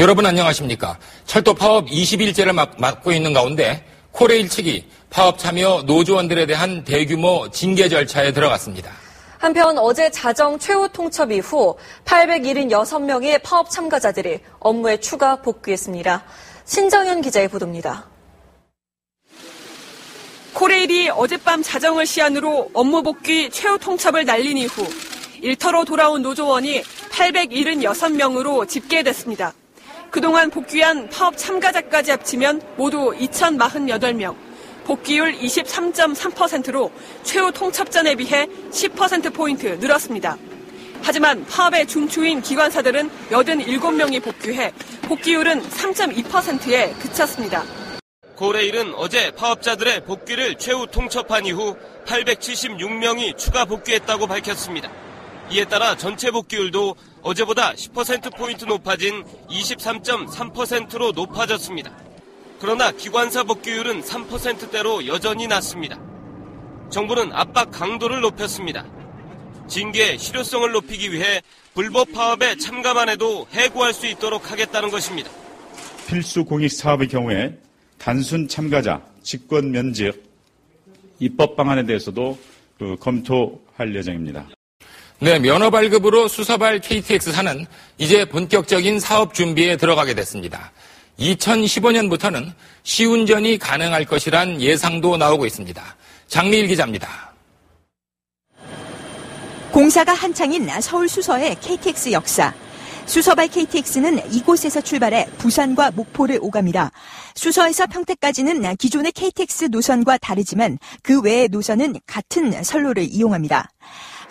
여러분 안녕하십니까? 철도 파업 20일째를 맡고 있는 가운데 코레일 측이 파업 참여 노조원들에 대한 대규모 징계 절차에 들어갔습니다. 한편 어제 자정 최후 통첩 이후 876명의 파업 참가자들이 업무에 추가 복귀했습니다. 신정현 기자의 보도입니다. 코레일이 어젯밤 자정을 시한으로 업무 복귀 최후 통첩을 날린 이후 일터로 돌아온 노조원이 876명으로 집계됐습니다. 그동안 복귀한 파업 참가자까지 합치면 모두 2,048명, 복귀율 23.3%로 최후 통첩 전에 비해 10%포인트 늘었습니다. 하지만 파업의 중추인 기관사들은 87명이 복귀해 복귀율은 3.2%에 그쳤습니다. 코레일은 어제 파업자들의 복귀를 최후 통첩한 이후 876명이 추가 복귀했다고 밝혔습니다. 이에 따라 전체 복귀율도 어제보다 10%포인트 높아진 23.3%로 높아졌습니다. 그러나 기관사 복귀율은 3%대로 여전히 낮습니다. 정부는 압박 강도를 높였습니다. 징계의 실효성을 높이기 위해 불법 파업에 참가만 해도 해고할 수 있도록 하겠다는 것입니다. 필수 공익 사업의 경우에 단순 참가자, 직권 면직, 입법 방안에 대해서도 검토할 예정입니다. 네, 면허 발급으로 수서발 KTX사는 이제 본격적인 사업 준비에 들어가게 됐습니다. 2015년부터는 시운전이 가능할 것이란 예상도 나오고 있습니다. 장미일 기자입니다. 공사가 한창인 서울 수서의 KTX 역사. 수서발 KTX는 이곳에서 출발해 부산과 목포를 오갑니다. 수서에서 평택까지는 기존의 KTX 노선과 다르지만 그 외의 노선은 같은 선로를 이용합니다.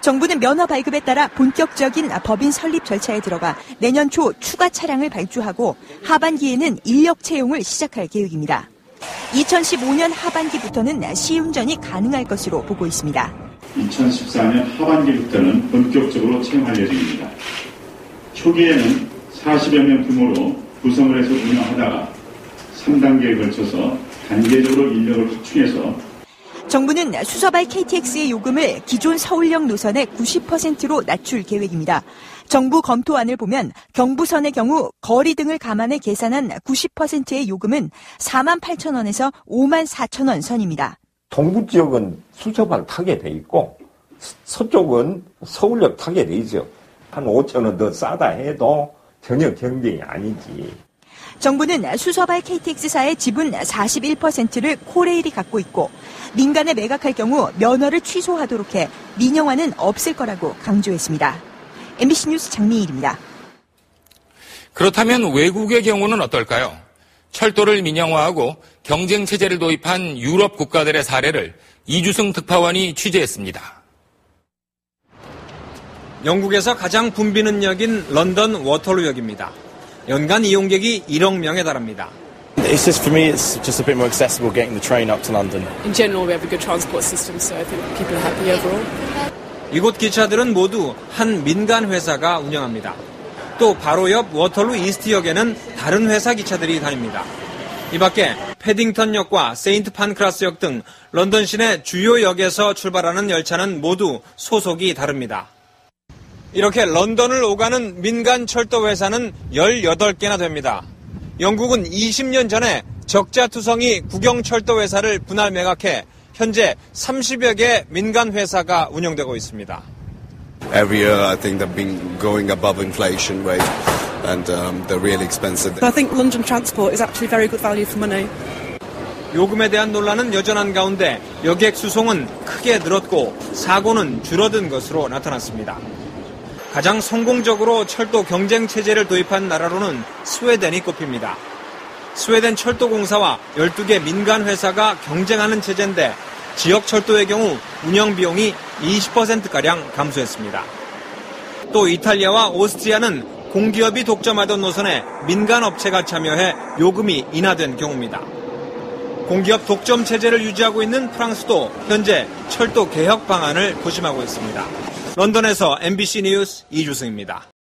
정부는 면허 발급에 따라 본격적인 법인 설립 절차에 들어가 내년 초 추가 차량을 발주하고 하반기에는 인력 채용을 시작할 계획입니다. 2015년 하반기부터는 시운전이 가능할 것으로 보고 있습니다. 2014년 하반기부터는 본격적으로 채용할 예정입니다. 초기에는 40여 명 규모로 구성을 해서 운영하다가 3단계에 걸쳐서 단계적으로 인력을 확충해서 정부는 수서발 KTX의 요금을 기존 서울역 노선의 90%로 낮출 계획입니다. 정부 검토안을 보면 경부선의 경우 거리 등을 감안해 계산한 90%의 요금은 48,000원에서 54,000원 선입니다. 동부 지역은 수서발 타게 돼 있고 서쪽은 서울역 타게 돼 있죠. 한 5,000원 더 싸다 해도 전혀 경쟁이 아니지. 정부는 수서발 KTX사의 지분 41%를 코레일이 갖고 있고 민간에 매각할 경우 면허를 취소하도록 해 민영화는 없을 거라고 강조했습니다. MBC 뉴스 장미일입니다. 그렇다면 외국의 경우는 어떨까요? 철도를 민영화하고 경쟁 체제를 도입한 유럽 국가들의 사례를 이주승 특파원이 취재했습니다. 영국에서 가장 붐비는 역인 런던 워털루역입니다. 연간 이용객이 1억 명에 달합니다. It's just for me, it's just a bit more accessible getting the train up to London. In general, we have a good transport system, so I think people are happy overall. 이곳 기차들은 모두 한 민간 회사가 운영합니다. 또 바로 옆 워털루 이스트역에는 다른 회사 기차들이 다닙니다. 이 밖에 패딩턴역과 세인트 판크라스역 등 런던 시내 주요 역에서 출발하는 열차는 모두 소속이 다릅니다. 이렇게 런던을 오가는 민간 철도 회사는 18개나 됩니다. 영국은 20년 전에 적자투성이 국영철도 회사를 분할 매각해 현재 30여 개 민간 회사가 운영되고 있습니다. Every year I think they've been going above inflation rate and they're really expensive. I think London Transport is actually very good value for money. 요금에 대한 논란은 여전한 가운데 여객 수송은 크게 늘었고 사고는 줄어든 것으로 나타났습니다. 가장 성공적으로 철도 경쟁 체제를 도입한 나라로는 스웨덴이 꼽힙니다. 스웨덴 철도공사와 12개 민간 회사가 경쟁하는 체제인데 지역 철도의 경우 운영 비용이 20%가량 감소했습니다. 또 이탈리아와 오스트리아는 공기업이 독점하던 노선에 민간 업체가 참여해 요금이 인하된 경우입니다. 공기업 독점 체제를 유지하고 있는 프랑스도 현재 철도 개혁 방안을 고심하고 있습니다. 런던에서 MBC 뉴스 이주승입니다.